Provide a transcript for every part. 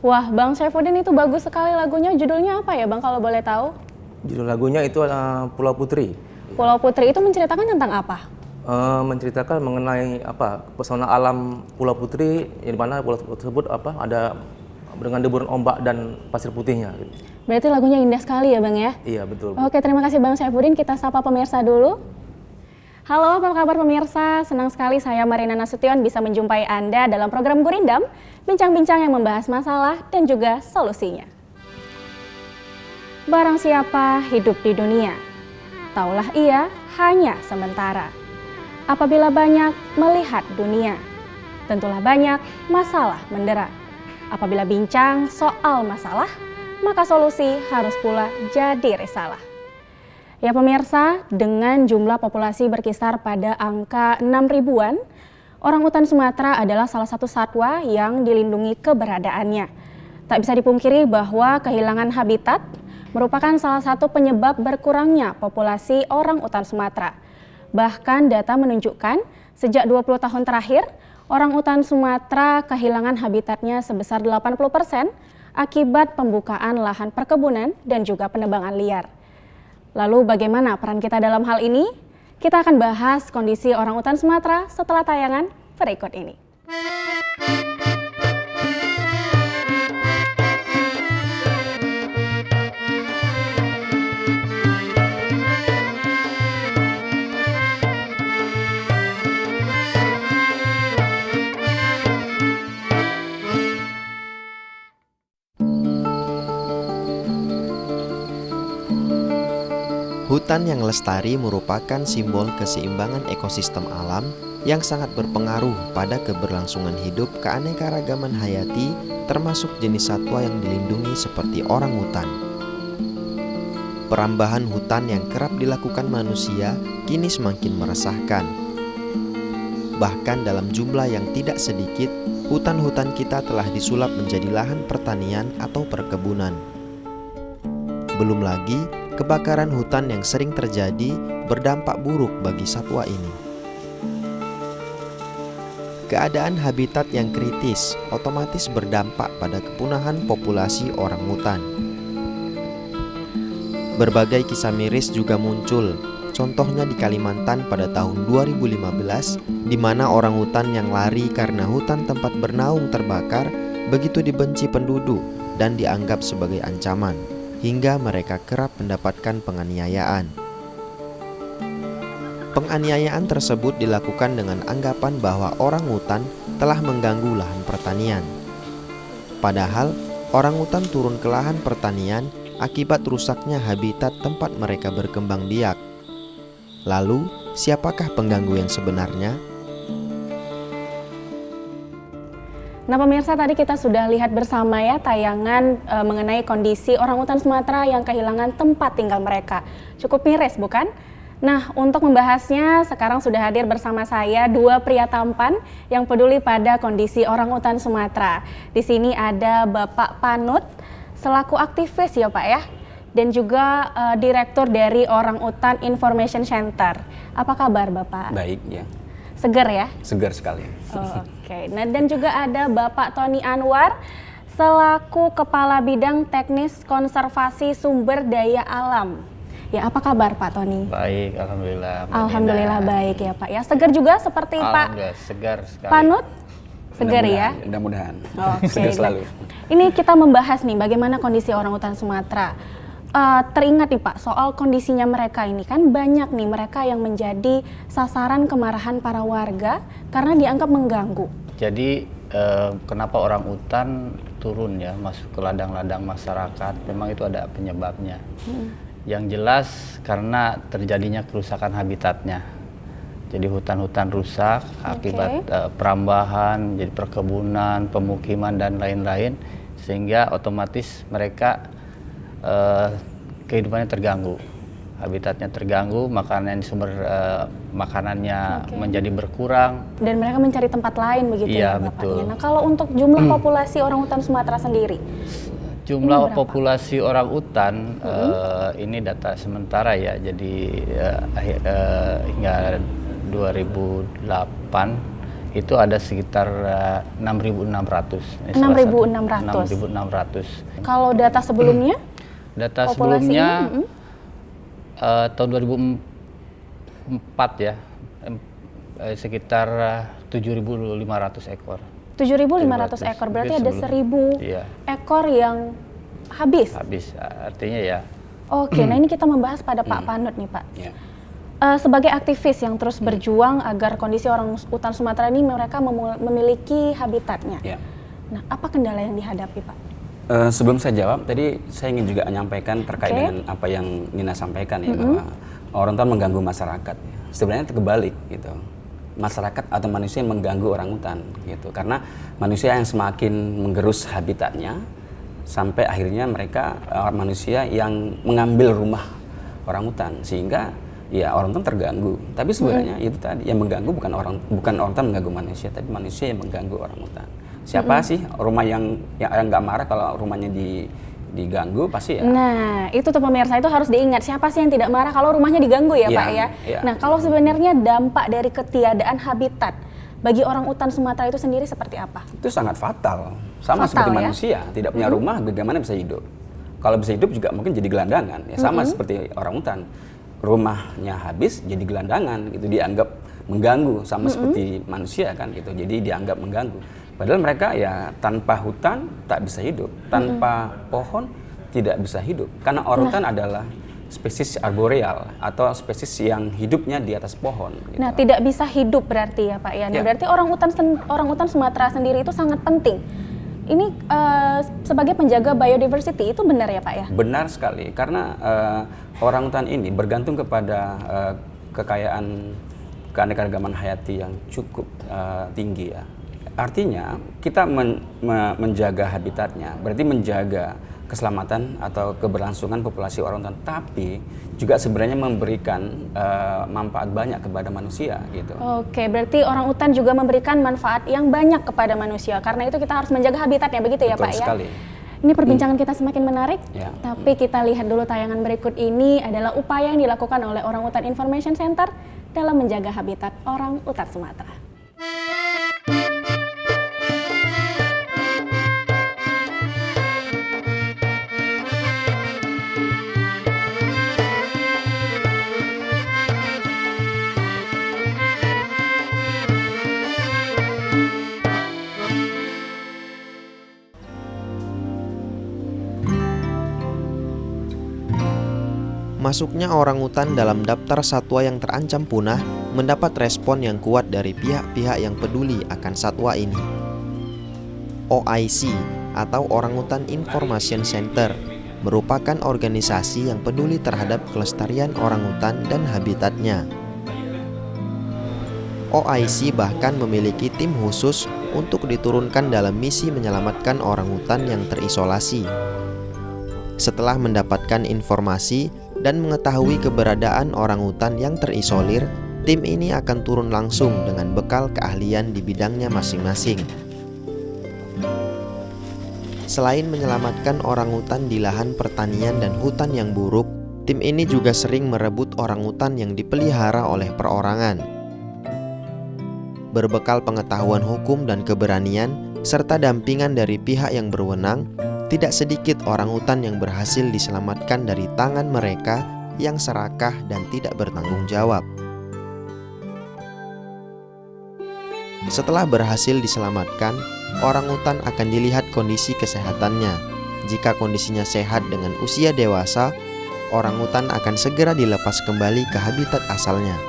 Wah, Bang Syaifuddin itu bagus sekali lagunya. Judulnya apa ya, Bang, kalau boleh tahu? Judul lagunya itu Pulau Putri. Pulau Putri itu menceritakan tentang apa? Menceritakan mengenai pesona alam Pulau Putri, yang mana pulau tersebut ada dengan deburan ombak dan pasir putihnya. Gitu. Berarti lagunya indah sekali ya, Bang ya? Iya, betul. Oke, terima kasih Bang Syaifuddin. Kita sapa pemirsa dulu. Halo, apa kabar pemirsa? Senang sekali saya Marina Nasution bisa menjumpai Anda dalam program Gurindam, bincang-bincang yang membahas masalah dan juga solusinya. Barang siapa hidup di dunia, taulah ia hanya sementara. Apabila banyak melihat dunia, tentulah banyak masalah mendera. Apabila bincang soal masalah, maka solusi harus pula jadi risalah. Ya pemirsa, dengan jumlah populasi berkisar pada angka 6 ribuan, orangutan Sumatera adalah salah satu satwa yang dilindungi keberadaannya. Tak bisa dipungkiri bahwa kehilangan habitat merupakan salah satu penyebab berkurangnya populasi orangutan Sumatera. Bahkan data menunjukkan sejak 20 tahun terakhir, orangutan Sumatera kehilangan habitatnya sebesar 80% akibat pembukaan lahan perkebunan dan juga penebangan liar. Lalu bagaimana peran kita dalam hal ini? Kita akan bahas kondisi orangutan Sumatera setelah tayangan berikut ini. Hutan yang lestari merupakan simbol keseimbangan ekosistem alam yang sangat berpengaruh pada keberlangsungan hidup keanekaragaman hayati, termasuk jenis satwa yang dilindungi seperti orangutan. Perambahan hutan yang kerap dilakukan manusia kini semakin meresahkan. Bahkan dalam jumlah yang tidak sedikit, hutan-hutan kita telah disulap menjadi lahan pertanian atau perkebunan. Belum lagi, kebakaran hutan yang sering terjadi berdampak buruk bagi satwa ini. Keadaan habitat yang kritis otomatis berdampak pada kepunahan populasi orangutan. Berbagai kisah miris juga muncul, contohnya di Kalimantan pada tahun 2015, di mana orangutan yang lari karena hutan tempat bernaung terbakar begitu dibenci penduduk dan dianggap sebagai ancaman, hingga mereka kerap mendapatkan penganiayaan. Penganiayaan tersebut dilakukan dengan anggapan bahwa orangutan telah mengganggu lahan pertanian. Padahal, orangutan turun ke lahan pertanian akibat rusaknya habitat tempat mereka berkembang biak. Lalu, siapakah pengganggu yang sebenarnya? Nah pemirsa, tadi kita sudah lihat bersama ya tayangan mengenai kondisi orangutan Sumatera yang kehilangan tempat tinggal mereka. Cukup miris bukan? Nah untuk membahasnya sekarang sudah hadir bersama saya dua pria tampan yang peduli pada kondisi orangutan Sumatera. Di sini ada Bapak Panut selaku aktivis ya Pak ya, dan juga Direktur dari Orangutan Information Center. Apa kabar Bapak? Baik ya. Segar ya? Segar sekali. Oke. Nah dan juga ada Bapak Tony Anwar selaku Kepala Bidang Teknis Konservasi Sumber Daya Alam. Ya apa kabar Pak Tony? Baik, alhamdulillah. Alhamdulillah baik ya Pak ya. Segar juga seperti Pak segar sekali. Panut? Segar ya? Mudah-mudahan. Oke. Segar selalu. Ini kita membahas nih bagaimana kondisi orangutan Sumatera. Teringat nih Pak, soal kondisinya mereka ini kan banyak nih mereka yang menjadi sasaran kemarahan para warga karena dianggap mengganggu. Jadi kenapa orangutan turun ya masuk ke ladang-ladang masyarakat? Memang itu ada penyebabnya. Yang jelas karena terjadinya kerusakan habitatnya. Jadi hutan-hutan rusak akibat perambahan, jadi perkebunan, pemukiman dan lain-lain, sehingga otomatis mereka kehidupannya terganggu, habitatnya terganggu, sumber makanannya menjadi berkurang. Dan mereka mencari tempat lain begitu ya Bapaknya. Betul. Nah kalau untuk jumlah populasi orangutan Sumatera sendiri? Jumlah populasi orangutan ini data sementara ya, jadi hingga 2008 Itu ada sekitar 6.600. 6.600. Kalau data sebelumnya? Data populasinya, sebelumnya tahun 2004 ya, sekitar 7.500 ekor. 7.500 ekor, berarti ada 1.000 iya, ekor yang habis. habis. Artinya ya. Oke, nah ini kita membahas pada Pak Panut nih Pak. Ya. Sebagai aktivis yang terus berjuang agar kondisi orang hutan Sumatera ini mereka memiliki habitatnya. Ya. Nah, apa kendala yang dihadapi Pak? Sebelum saya jawab, tadi saya ingin juga menyampaikan terkait dengan apa yang Nina sampaikan ya, bahwa orang hutan mengganggu masyarakat. Ya. Sebenarnya terbalik gitu. Masyarakat atau manusia yang mengganggu orang hutan gitu. Karena manusia yang semakin menggerus habitatnya sampai akhirnya mereka manusia yang mengambil rumah orang hutan sehingga ya orang hutan terganggu. Tapi sebenarnya itu tadi yang mengganggu bukan orang hutan mengganggu manusia, tapi manusia yang mengganggu orang hutan. Siapa sih rumah yang nggak marah kalau rumahnya diganggu pasti ya. Nah, itu tuh pemirsa itu harus diingat siapa sih yang tidak marah kalau rumahnya diganggu ya, Pak ya. Nah, kalau sebenarnya dampak dari ketiadaan habitat bagi orang hutan Sumatera itu sendiri seperti apa? Itu sangat fatal. Sama seperti manusia, tidak punya rumah bagaimana bisa hidup. Kalau bisa hidup juga mungkin jadi gelandangan. Ya sama seperti orang hutan. Rumahnya habis jadi gelandangan gitu, dianggap mengganggu sama seperti manusia kan gitu. Jadi dianggap mengganggu. Padahal mereka ya tanpa hutan tak bisa hidup, tanpa pohon tidak bisa hidup. Karena orang hutan adalah spesies arboreal atau spesies yang hidupnya di atas pohon. Gitu. Nah, tidak bisa hidup berarti ya Pak ya. Nah, berarti orang hutan Sumatera sendiri itu sangat penting. Ini sebagai penjaga biodiversity itu benar ya Pak ya? Benar sekali, karena orang hutan ini bergantung kepada kekayaan keanekaragaman hayati yang cukup tinggi ya. Artinya kita menjaga habitatnya, berarti menjaga keselamatan atau keberlangsungan populasi orang hutan, tapi juga sebenarnya memberikan manfaat banyak kepada manusia gitu. Oke, berarti orang hutan juga memberikan manfaat yang banyak kepada manusia. Karena itu kita harus menjaga habitatnya, begitu ya Pak sekali. Ya? Ini perbincangan kita semakin menarik, ya. Tapi kita lihat dulu tayangan berikut ini adalah upaya yang dilakukan oleh Orang Hutan Information Center dalam menjaga habitat orang hutan Sumatera. Masuknya orang hutan dalam daftar satwa yang terancam punah mendapat respon yang kuat dari pihak-pihak yang peduli akan satwa ini. OIC atau Orang Hutan Information Center merupakan organisasi yang peduli terhadap kelestarian orang hutan dan habitatnya. OIC bahkan memiliki tim khusus untuk diturunkan dalam misi menyelamatkan orang hutan yang terisolasi. Setelah mendapatkan informasi dan mengetahui keberadaan orang hutan yang terisolir, tim ini akan turun langsung dengan bekal keahlian di bidangnya masing-masing. Selain menyelamatkan orang hutan di lahan pertanian dan hutan yang buruk, tim ini juga sering merebut orang hutan yang dipelihara oleh perorangan. Berbekal pengetahuan hukum dan keberanian, serta dampingan dari pihak yang berwenang, tidak sedikit orang hutan yang berhasil diselamatkan dari tangan mereka yang serakah dan tidak bertanggung jawab. Setelah berhasil diselamatkan, orang hutan akan dilihat kondisi kesehatannya. Jika kondisinya sehat dengan usia dewasa, orang hutan akan segera dilepas kembali ke habitat asalnya.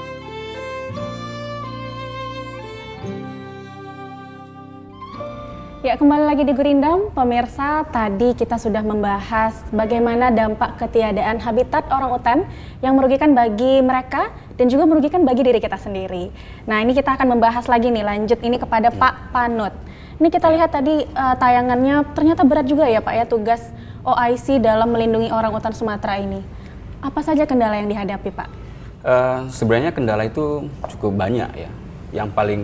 Ya, kembali lagi di Gurindam, pemirsa. Tadi kita sudah membahas bagaimana dampak ketiadaan habitat orang hutan yang merugikan bagi mereka dan juga merugikan bagi diri kita sendiri. Nah, ini kita akan membahas lagi nih, lanjut ini kepada Pak Panut. Ini kita lihat tadi tayangannya, ternyata berat juga ya Pak ya tugas OIC dalam melindungi orang hutan Sumatera ini. Apa saja kendala yang dihadapi Pak? Sebenarnya kendala itu cukup banyak ya. Yang paling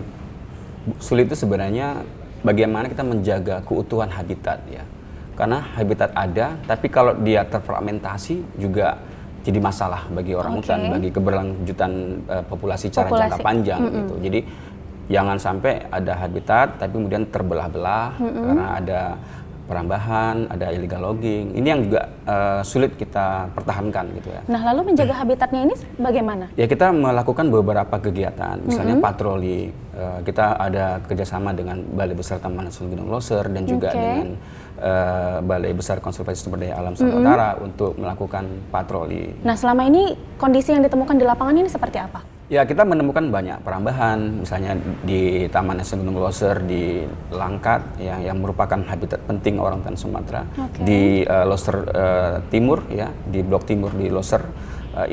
sulit itu sebenarnya bagaimana kita menjaga keutuhan habitat ya. Karena habitat ada, tapi kalau dia terfragmentasi juga jadi masalah bagi orang hutan, bagi keberlanjutan populasi secara jangka panjang gitu. Jadi Jangan sampai ada habitat tapi kemudian terbelah-belah karena ada perambahan, ada illegal logging. Ini yang juga sulit kita pertahankan gitu ya. Nah, lalu menjaga habitatnya ini bagaimana? Ya, kita melakukan beberapa kegiatan, misalnya patroli. Kita ada kerjasama dengan Balai Besar Taman Nasional Gunung Loser dan juga dengan Balai Besar Konservasi Sumber Daya Alam Sumatera Utara untuk melakukan patroli. Nah, selama ini kondisi yang ditemukan di lapangan ini seperti apa? Ya, kita menemukan banyak perambahan, misalnya di Taman Nasional Gunung Loser di Langkat yang merupakan habitat penting orangutan Sumatera. Di Loser Timur ya, di Blok Timur di Loser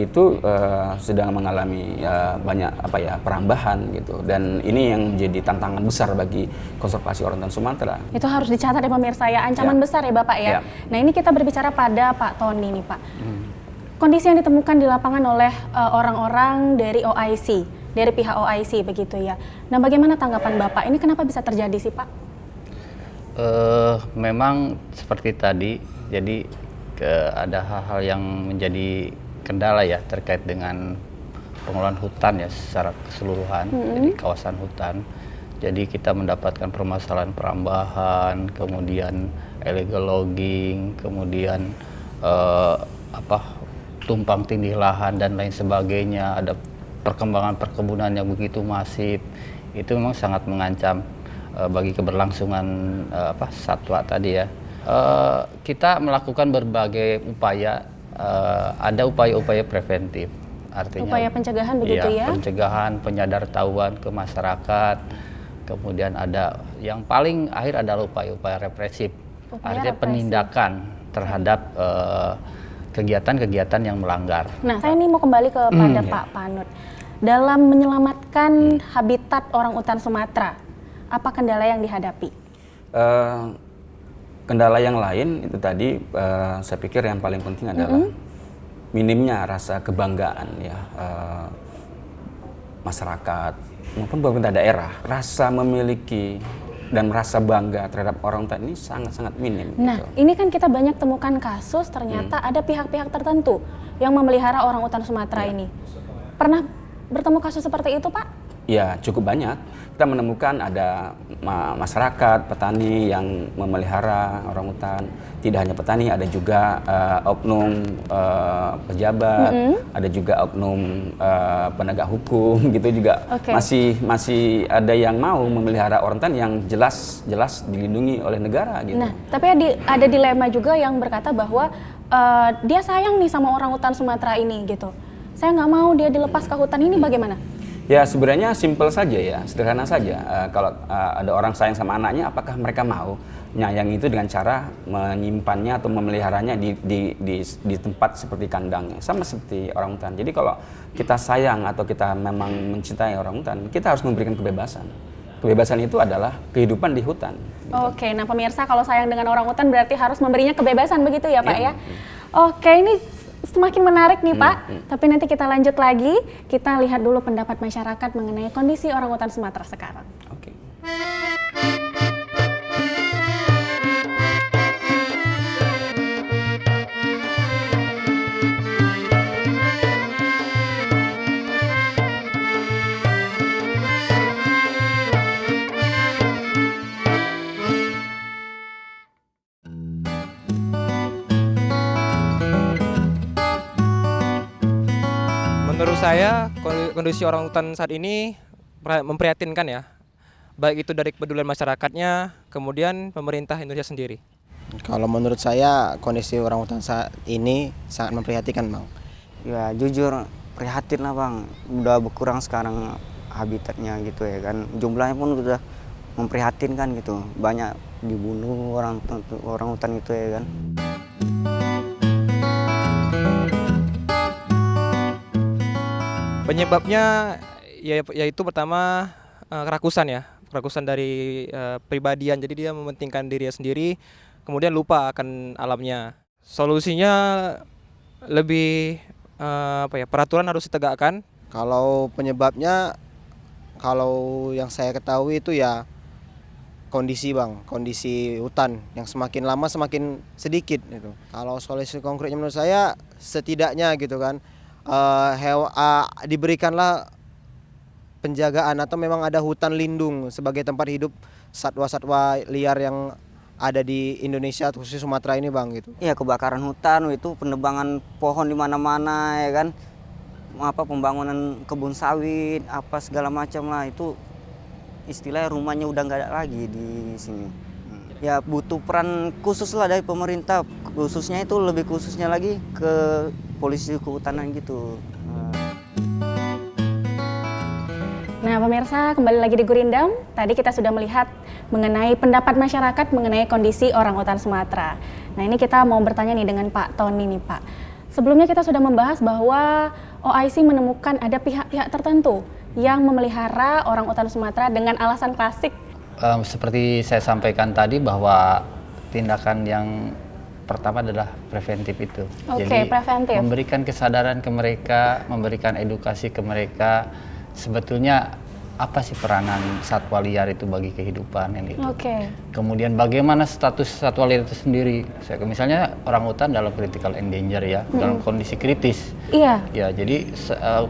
itu sedang mengalami banyak perambahan gitu. Dan ini yang menjadi tantangan besar bagi konservasi orangutan Sumatera. Itu harus dicatat ya pemirsa ya, ancaman besar ya Bapak ya. Nah, ini kita berbicara pada Pak Tony nih Pak. Kondisi yang ditemukan di lapangan oleh orang-orang dari OIC, dari pihak OIC begitu ya. Nah, bagaimana tanggapan Bapak? Ini kenapa bisa terjadi sih Pak? Memang seperti tadi, jadi ada hal-hal yang menjadi kendala ya terkait dengan pengelolaan hutan ya secara keseluruhan, jadi kawasan hutan. Jadi kita mendapatkan permasalahan perambahan, kemudian illegal logging, kemudian tumpang tindih lahan dan lain sebagainya, ada perkembangan perkebunan yang begitu masif. Itu memang sangat mengancam bagi keberlangsungan satwa tadi ya. Kita melakukan berbagai upaya, ada upaya-upaya preventif, artinya upaya pencegahan begitu ya? Pencegahan, penyadartahuan ke masyarakat, kemudian ada yang paling akhir adalah upaya-upaya represif, artinya penindakan terhadap kegiatan-kegiatan yang melanggar. Nah, saya ini mau kembali kepada Pak Panut. Dalam menyelamatkan habitat orangutan Sumatera, apa kendala yang dihadapi? Kendala yang lain itu tadi saya pikir yang paling penting adalah minimnya rasa kebanggaan ya masyarakat maupun pemerintah daerah, rasa memiliki dan merasa bangga terhadap orangutan ini sangat-sangat minim. Nah, gitu. ini kan kita banyak temukan kasus ternyata ada pihak-pihak tertentu yang memelihara orangutan Sumatera ini. Pernah bertemu kasus seperti itu, Pak? Ya, cukup banyak. Kita menemukan ada masyarakat, petani yang memelihara orangutan. Tidak hanya petani, ada juga oknum pejabat, ada juga oknum penegak hukum, gitu juga. Masih ada yang mau memelihara orangutan yang jelas dilindungi oleh negara, gitu. Nah, tapi ada dilema juga yang berkata bahwa dia sayang nih sama orangutan Sumatera ini, gitu. Saya nggak mau dia dilepas ke hutan ini, bagaimana? Ya, sebenarnya simpel saja ya, sederhana saja. Kalau ada orang sayang sama anaknya, apakah mereka mau menyayangi itu dengan cara menyimpannya atau memeliharanya di tempat seperti kandangnya, sama seperti orangutan. Jadi kalau kita sayang atau kita memang mencintai orangutan, kita harus memberikan kebebasan. Kebebasan itu adalah kehidupan di hutan. Gitu. Oke, nah pemirsa, kalau sayang dengan orangutan berarti harus memberinya kebebasan begitu ya, Pak ya? Oke, ini semakin menarik nih Pak, tapi nanti kita lanjut lagi, kita lihat dulu pendapat masyarakat mengenai kondisi orangutan Sumatera sekarang. Oke. Menurut saya kondisi orangutan saat ini memprihatinkan ya, baik itu dari kepedulian masyarakatnya, kemudian pemerintah Indonesia sendiri. Kalau menurut saya kondisi orangutan saat ini sangat memprihatinkan Bang. Ya jujur prihatin lah Bang, udah berkurang sekarang habitatnya gitu ya kan, jumlahnya pun udah memprihatinkan gitu, banyak dibunuh orangutan itu ya kan. Penyebabnya yaitu pertama kerakusan ya, kerakusan dari pribadian, jadi dia mementingkan dirinya sendiri, kemudian lupa akan alamnya. Solusinya lebih peraturan harus ditegakkan. Kalau penyebabnya, kalau yang saya ketahui itu ya kondisi Bang, kondisi hutan yang semakin lama semakin sedikit gitu. Kalau solusi konkretnya menurut saya setidaknya gitu kan, diberikanlah penjagaan atau memang ada hutan lindung sebagai tempat hidup satwa-satwa liar yang ada di Indonesia khususnya Sumatera ini Bang gitu? Iya, kebakaran hutan itu, penebangan pohon di mana-mana ya kan. Pembangunan kebun sawit, apa segala macam lah, itu istilahnya rumahnya udah nggak ada lagi di sini. Ya butuh peran khusus lah dari pemerintah, khususnya itu lebih khususnya lagi ke polisi kehutanan gitu. Nah pemirsa, kembali lagi di Gurindam. Tadi kita sudah melihat mengenai pendapat masyarakat mengenai kondisi orangutan Sumatera. Nah ini kita mau bertanya nih dengan Pak Tony nih Pak. Sebelumnya kita sudah membahas bahwa OIC menemukan ada pihak-pihak tertentu yang memelihara orangutan Sumatera dengan alasan klasik. Seperti saya sampaikan tadi bahwa tindakan yang pertama adalah preventif itu. Oke, Jadi preventif. memberikan kesadaran ke mereka, memberikan edukasi ke mereka. Sebetulnya apa sih peranan satwa liar itu bagi kehidupan yang itu. Oke. Kemudian bagaimana status satwa liar itu sendiri. Misalnya orangutan dalam critical endanger ya, dalam kondisi kritis. Iya. Ya, jadi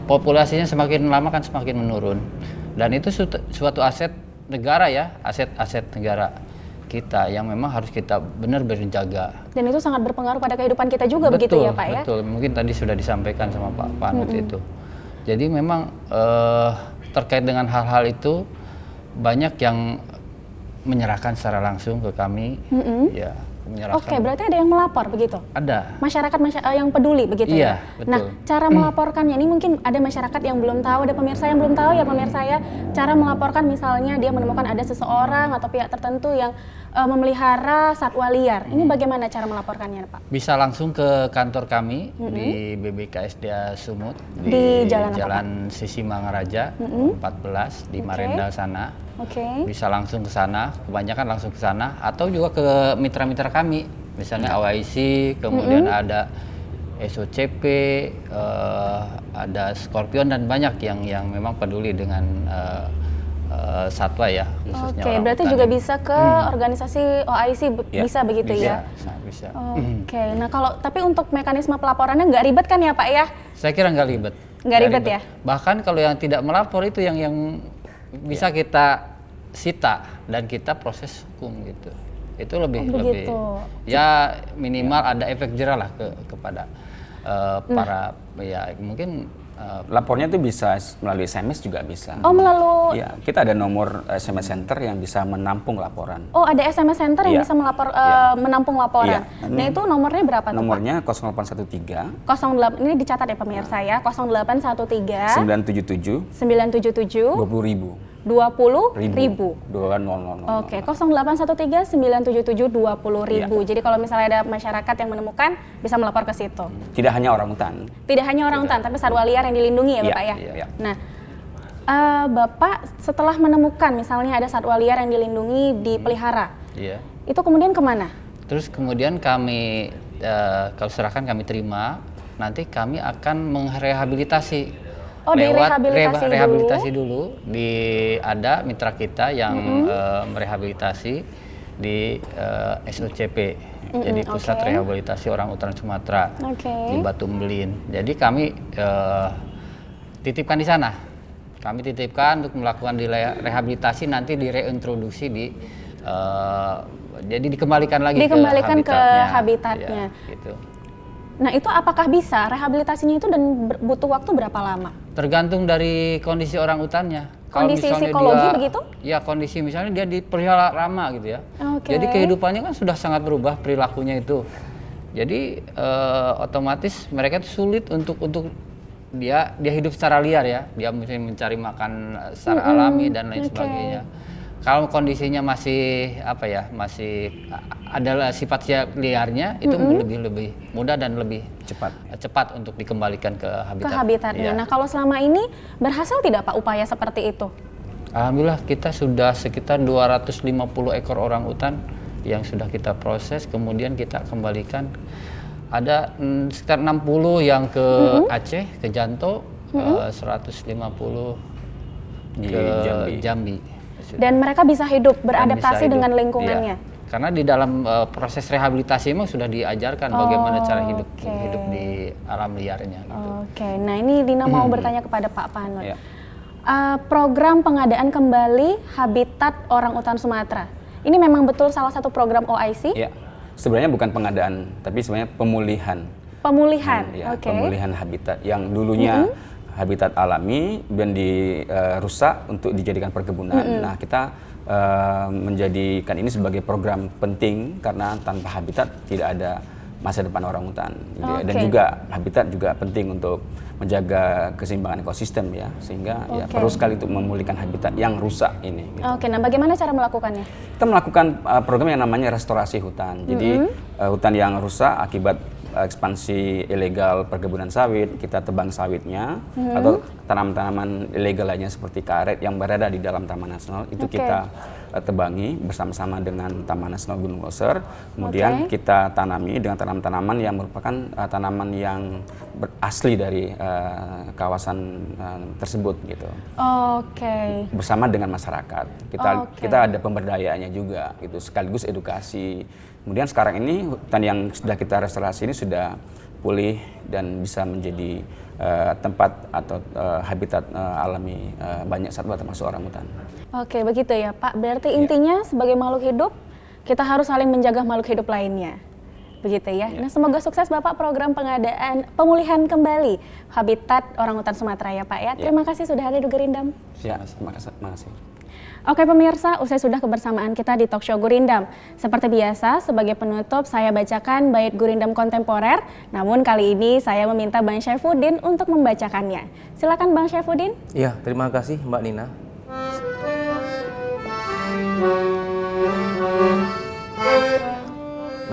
populasinya semakin lama kan semakin menurun. Dan itu suatu aset negara ya, aset negara kita yang memang harus kita benar-benar jaga. Dan itu sangat berpengaruh pada kehidupan kita juga begitu ya Pak ya? Betul, mungkin tadi sudah disampaikan sama Pak Panut itu. Jadi memang terkait dengan hal-hal itu banyak yang menyerahkan secara langsung ke kami, ya menyerahkan. Oke, berarti ada yang melapor begitu? Ada. Masyarakat yang peduli begitu Iya, ya? betul. Nah, cara melaporkannya ini mungkin ada masyarakat yang belum tahu, ada pemirsa yang belum tahu ya pemirsa ya, cara melaporkan misalnya dia menemukan ada seseorang atau pihak tertentu yang memelihara satwa liar. Ini bagaimana cara melaporkannya Pak? Bisa langsung ke kantor kami di BBKSDA Sumut Di jalan apa, Jalan Sisi Mangaraja 14 di Marenda sana. Oke. Bisa langsung ke sana, kebanyakan langsung ke sana atau juga ke mitra-mitra kami. Misalnya OIC, kemudian ada SOCP, ada Scorpion dan banyak yang memang peduli dengan satwa ya, khususnya Oke, berarti orangutan juga ini. bisa ke organisasi OIC bisa begitu ya? Sangat bisa. Oke, nah tapi untuk mekanisme pelaporannya nggak ribet kan ya Pak ya? Saya kira nggak ribet. Nggak ribet ya? Bahkan kalau yang tidak melapor itu yang bisa kita sita dan kita proses hukum gitu. Itu lebih ya minimal ada efek jerah lah kepada para ya mungkin Lapornya itu bisa melalui SMS juga bisa. Oh, melalui. Ya, kita ada nomor SMS center yang bisa menampung laporan. Oh, ada SMS center yang Iya. bisa menampung laporan. Iya. Nah, itu nomornya berapa tuh, Nomornya 0813 Pak? 08, ini dicatat ya pemirsa ya. 0813 977 977 20.000. 20.000. 20.000. Oke, 0813 977 20.000. Jadi kalau misalnya ada masyarakat yang menemukan bisa melapor ke situ. Tidak hanya orangutan. Tidak hanya orangutan, tapi satwa liar yang dilindungi ya, Iya, Bapak ya. iya. Nah, Bapak setelah menemukan misalnya ada satwa liar yang dilindungi dipelihara, iya. itu kemudian kemana? Terus kemudian kami kalau serahkan kami terima, nanti kami akan merehabilitasi. Oh, Lewat direhabilitasi dulu ada mitra kita yang merehabilitasi di SOCP. Jadi Pusat Rehabilitasi Orangutan Sumatera di Batu Mbelin. Jadi kami titipkan di sana. Kami titipkan untuk melakukan rehabilitasi, nanti direintroduksi jadi dikembalikan lagi ke habitatnya. Ya, gitu. Nah, itu apakah bisa rehabilitasinya itu dan butuh waktu berapa lama? Tergantung dari kondisi orangutannya. Kondisi psikologi begitu? Ya, kondisi misalnya dia dipelihara lama gitu ya. Jadi kehidupannya kan sudah sangat berubah perilakunya itu. Jadi otomatis mereka itu sulit untuk dia hidup secara liar ya. Dia mesti mencari makan secara alami dan lain sebagainya. Kalau kondisinya masih masih ada sifat liarnya, itu lebih mudah dan lebih cepat untuk dikembalikan ke habitatnya. Nah, kalau selama ini berhasil tidak Pak upaya seperti itu? Alhamdulillah kita sudah sekitar 250 ekor orangutan yang sudah kita proses, kemudian kita kembalikan. Ada sekitar 60 yang ke Aceh, ke Janto, 150 ke Jambi. Dan mereka bisa hidup, beradaptasi dengan lingkungannya. Iya. Karena di dalam proses rehabilitasi memang sudah diajarkan bagaimana cara hidup di alam liarnya. Gitu. Oke, nah ini Dina mau bertanya kepada Pak Panut. program pengadaan kembali habitat orangutan Sumatera. Ini memang betul salah satu program OIC? Ya, sebenarnya bukan pengadaan, tapi sebenarnya pemulihan. Pemulihan, Ya, oke. pemulihan habitat yang dulunya habitat alami dan dirusak untuk dijadikan perkebunan. Nah, kita menjadikan ini sebagai program penting karena tanpa habitat tidak ada masa depan orangutan. Gitu ya. Dan juga habitat juga penting untuk menjaga keseimbangan ekosistem ya, sehingga ya perlu sekali untuk memulihkan habitat yang rusak ini. Gitu. Oke, nah bagaimana cara melakukannya? Kita melakukan program yang namanya restorasi hutan. Jadi hutan yang rusak akibat ekspansi ilegal perkebunan sawit, kita tebang sawitnya, atau tanaman-tanaman ilegal lainnya seperti karet yang berada di dalam Taman Nasional itu kita tebangi bersama-sama dengan Taman Nasional Gunung Leuser. Kemudian kita tanami dengan tanaman-tanaman yang merupakan tanaman yang asli dari kawasan tersebut gitu. Bersama dengan masyarakat. Kita ada pemberdayaannya juga gitu, sekaligus edukasi. Kemudian sekarang ini hutan yang sudah kita restorasi ini sudah pulih dan bisa menjadi tempat atau habitat alami banyak satwa termasuk orangutan. Oke, begitu ya Pak. Berarti intinya sebagai makhluk hidup kita harus saling menjaga makhluk hidup lainnya. Begitu ya. Nah, semoga sukses Bapak program pengadaan pemulihan kembali habitat orangutan Sumatera ya Pak ya. Terima kasih sudah hadir di Gurindam. Ya, terima kasih. Oke pemirsa, usai sudah kebersamaan kita di Talkshow Gurindam. Seperti biasa, sebagai penutup saya bacakan bait Gurindam kontemporer. Namun kali ini saya meminta Bang Syaifuddin untuk membacakannya. Silakan Bang Syaifuddin. Iya, terima kasih Mbak Nina.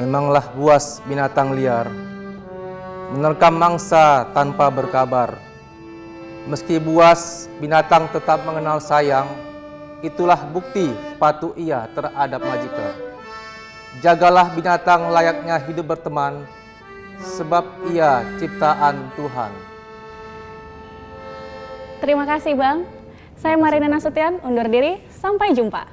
Memanglah buas binatang liar, menerkam mangsa tanpa berkabar. Meski buas, binatang tetap mengenal sayang. Itulah bukti patuh ia terhadap majikan. Jagalah binatang layaknya hidup berteman, sebab ia ciptaan Tuhan. Terima kasih Bang. Saya Marina Nasution, undur diri. Sampai jumpa.